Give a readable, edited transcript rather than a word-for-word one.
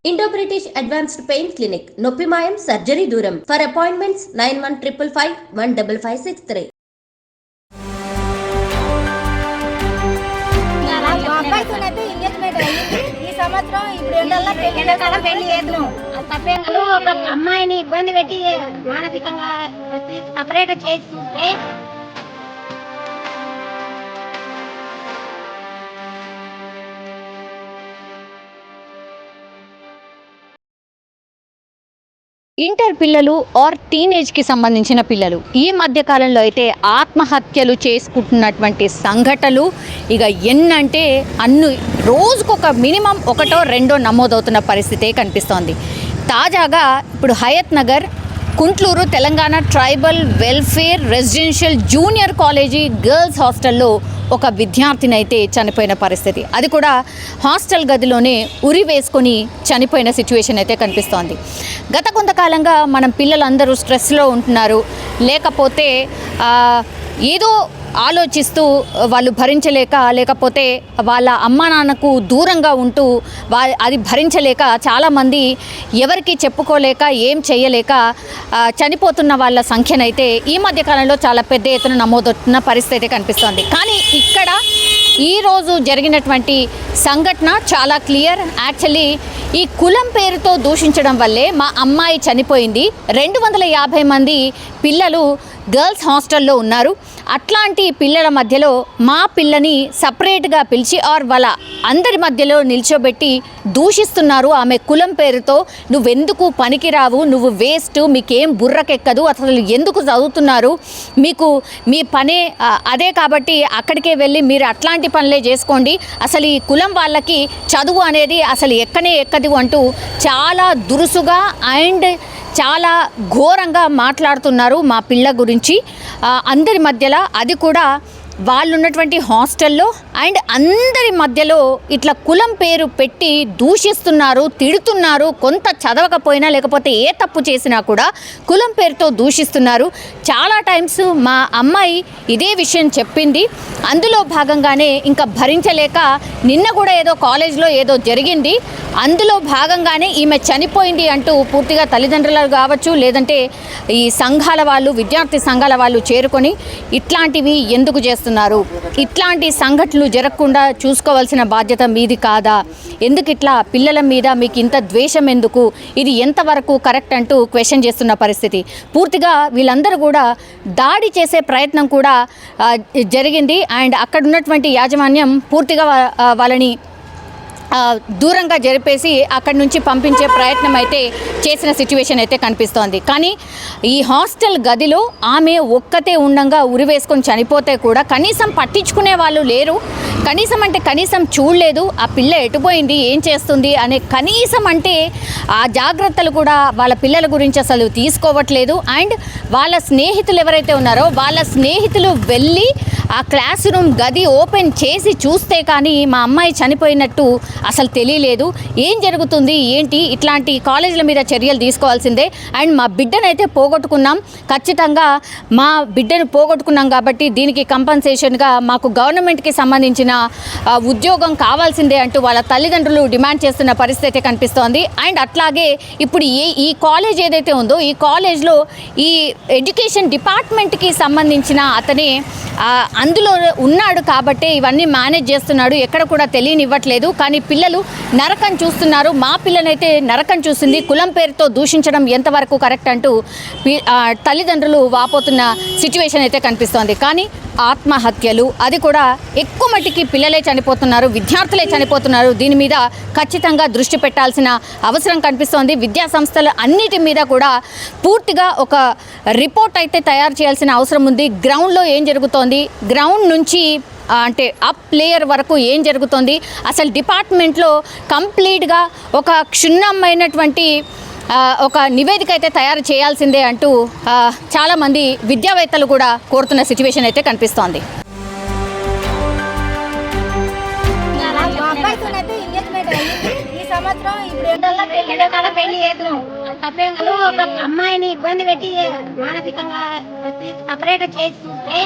Indo British advanced pain clinic నొప్పి మాయం surgery దూరం. For appointments 9155515563. అమ్మాయిని ఇబ్బంది పెట్టి మానసికంగా సపరేట్ చేస్తుంటే ఇంటర్ పిల్లలు ఆర్ టీనేజ్కి సంబంధించిన పిల్లలు ఈ మధ్య కాలంలో అయితే ఆత్మహత్యలు చేసుకుంటున్నటువంటి సంఘటనలు ఇక ఎన్నంటే అన్ని రోజుకొక మినిమం ఒకటో రెండో నమోదవుతున్న పరిస్థితే కనిపిస్తోంది. తాజాగా ఇప్పుడు Hayat Nagar Kuntloor Telangana tribal welfare residential junior college girls హాస్టల్లో ఒక విద్యార్థిని అయితే చనిపోయిన పరిస్థితి, అది కూడా హాస్టల్ గదిలోనే ఉరి వేసుకొని చనిపోయిన సిచ్యువేషన్ అయితే కనిపిస్తోంది. గత కొంతకాలంగా మనం పిల్లలందరూ స్ట్రెస్లో ఉంటున్నారు, లేకపోతే ఏదో ఆలోచిస్తూ వాళ్ళు భరించలేక, లేకపోతే వాళ్ళ అమ్మా నాన్నకు దూరంగా ఉంటూ అది భరించలేక చాలామంది ఎవరికి చెప్పుకోలేక ఏం చేయలేక చనిపోతున్న వాళ్ళ సంఖ్యనైతే ఈ మధ్యకాలంలో చాలా పెద్ద ఎత్తున నమోదవుతున్న పరిస్థితి కనిపిస్తోంది. కానీ ఇక్కడ ఈరోజు జరిగినటువంటి సంఘటన చాలా క్లియర్. యాక్చువల్లీ ఈ కులం పేరుతో దూషించడం వల్లే మా అమ్మాయి చనిపోయింది. 250 మంది పిల్లలు గర్ల్స్ హాస్టల్లో ఉన్నారు. అట్లాంటి పిల్లల మధ్యలో మా పిల్లని సపరేట్గా పిలిచి వాళ్ళ అందరి మధ్యలో నిల్చోబెట్టి దూషిస్తున్నారు. ఆమె కులం పేరుతో నువ్వెందుకు పనికిరావు, నువ్వు వేస్ట్, మీకేం బుర్రకెక్కదు, అసలు ఎందుకు చదువుతున్నారు, మీకు మీ పనే అదే కాబట్టి అక్కడికే వెళ్ళి మీరు అట్లాంటి పనులే చేసుకోండి, అసలు ఈ కులం వాళ్ళకి చదువు అనేది అసలు ఎక్కనే ఎక్కదు అంటూ చాలా దురుసుగా అండ్ చాలా ఘోరంగా మాట్లాడుతున్నారు మా పిల్ల గురించి అందరి మధ్యలో. అది కూడా వాళ్ళు ఉన్నటువంటి హాస్టల్లో అండ్ అందరి మధ్యలో ఇట్లా కులం పేరు పెట్టి దూషిస్తున్నారు, తిడుతున్నారు. కొంత చదవకపోయినా లేకపోతే ఏ తప్పు చేసినా కూడా కులం పేరుతో దూషిస్తున్నారు. చాలా టైమ్స్ మా అమ్మాయి ఇదే విషయం చెప్పింది. అందులో భాగంగానే ఇంకా భరించలేక నిన్న కూడా ఏదో కాలేజ్లో ఏదో జరిగింది, అందులో భాగంగానే ఈమె చనిపోయింది అంటూ పూర్తిగా తల్లిదండ్రులు కావచ్చు, లేదంటే ఈ సంఘాల వాళ్ళు, విద్యార్థి సంఘాల వాళ్ళు చేరుకొని ఇట్లాంటివి ఎందుకు చేస్తున్నారు, ఇట్లాంటి సంఘటనలు జరగకుండా చూసుకోవాల్సిన బాధ్యత మీది కాదా, ఎందుకు ఇట్లా పిల్లల మీద మీకు ఇంత ద్వేషం ఎందుకు, ఇది ఎంతవరకు కరెక్ట్ అంటూ క్వశ్చన్ చేస్తున్న పరిస్థితి. పూర్తిగా వీళ్ళందరూ కూడా దాడి చేసే ప్రయత్నం కూడా జరిగింది. అండ్ అక్కడ ఉన్నటువంటి యాజమాన్యం పూర్తిగా వాళ్ళని దూరంగా జరిపేసి అక్కడి నుంచి పంపించే ప్రయత్నం అయితే చేసిన సిచ్యువేషన్ అయితే కనిపిస్తోంది. కానీ ఈ హాస్టల్ గదిలో ఆమె ఒక్కతే ఉండంగా ఉరివేసుకొని చనిపోతే కూడా కనీసం పట్టించుకునే వాళ్ళు లేరు. కనీసం అంటే కనీసం చూడలేదు, ఆ పిల్ల ఎటుపోయింది, ఏం చేస్తుంది అనే కనీసం అంటే ఆ జాగ్రత్తలు కూడా వాళ్ళ పిల్లల గురించి అసలు తీసుకోవట్లేదు. అండ్ వాళ్ళ స్నేహితులు ఎవరైతే ఉన్నారో వాళ్ళ స్నేహితులు వెళ్ళి ఆ క్లాస్ రూమ్ గది ఓపెన్ చేసి చూస్తే కానీ మా అమ్మాయి చనిపోయినట్టు అసలు తెలియలేదు. ఏం జరుగుతుంది ఏంటి, ఇట్లాంటి కాలేజీల మీద చర్యలు తీసుకోవాల్సిందే. అండ్ మా బిడ్డనైతే పోగొట్టుకున్నాం, ఖచ్చితంగా మా బిడ్డను పోగొట్టుకున్నాం కాబట్టి దీనికి కంపన్సేషన్గా మాకు గవర్నమెంట్కి సంబంధించిన ఉద్యోగం కావాల్సిందే అంటూ వాళ్ళ తల్లిదండ్రులు డిమాండ్ చేస్తున్న పరిస్థితి కనిపిస్తోంది. అండ్ అట్లాగే ఇప్పుడు ఈ కాలేజ్ ఏదైతే ఉందో ఈ కాలేజ్లో ఈ ఎడ్యుకేషన్ డిపార్ట్మెంట్కి సంబంధించిన అతనే అందులో ఉన్నాడు కాబట్టి ఇవన్నీ మేనేజ్ చేస్తున్నాడు, ఎక్కడ కూడా తెలియనివ్వట్లేదు. కానీ పిల్లలు నరకం చూస్తున్నారు. మా పిల్లనైతే నరకం చూసింది, కులం పేరుతో దూషించడం ఎంతవరకు కరెక్ట్ అంటూ తల్లిదండ్రులు వాపోతున్న సిచ్యువేషన్ అయితే కనిపిస్తోంది. కానీ ఆత్మహత్యలు అది కూడా ఎక్కువ మట్టికి పిల్లలే చనిపోతున్నారు, విద్యార్థులే చనిపోతున్నారు. దీని మీద ఖచ్చితంగా దృష్టి పెట్టాల్సిన అవసరం కనిపిస్తోంది. విద్యా సంస్థలు అన్నిటి మీద కూడా పూర్తిగా ఒక రిపోర్ట్ అయితే తయారు చేయాల్సిన అవసరం ఉంది. గ్రౌండ్లో ఏం జరుగుతోంది, గ్రౌండ్ నుంచి అంటే అప్ లేయర్ వరకు ఏం జరుగుతుంది, అసలు డిపార్ట్మెంట్లో కంప్లీట్గా ఒక క్షుణ్ణమైనటువంటి ఒక నివేదిక అయితే తయారు చేయాల్సిందే అంటూ చాలామంది విద్యావేత్తలు కూడా కోరుతున్న సిచ్యువేషన్ అయితే కనిపిస్తోంది. అమ్మాయిని ఇబ్బంది పెట్టి మానసికంగా సపరేట్ చేస్తుంటే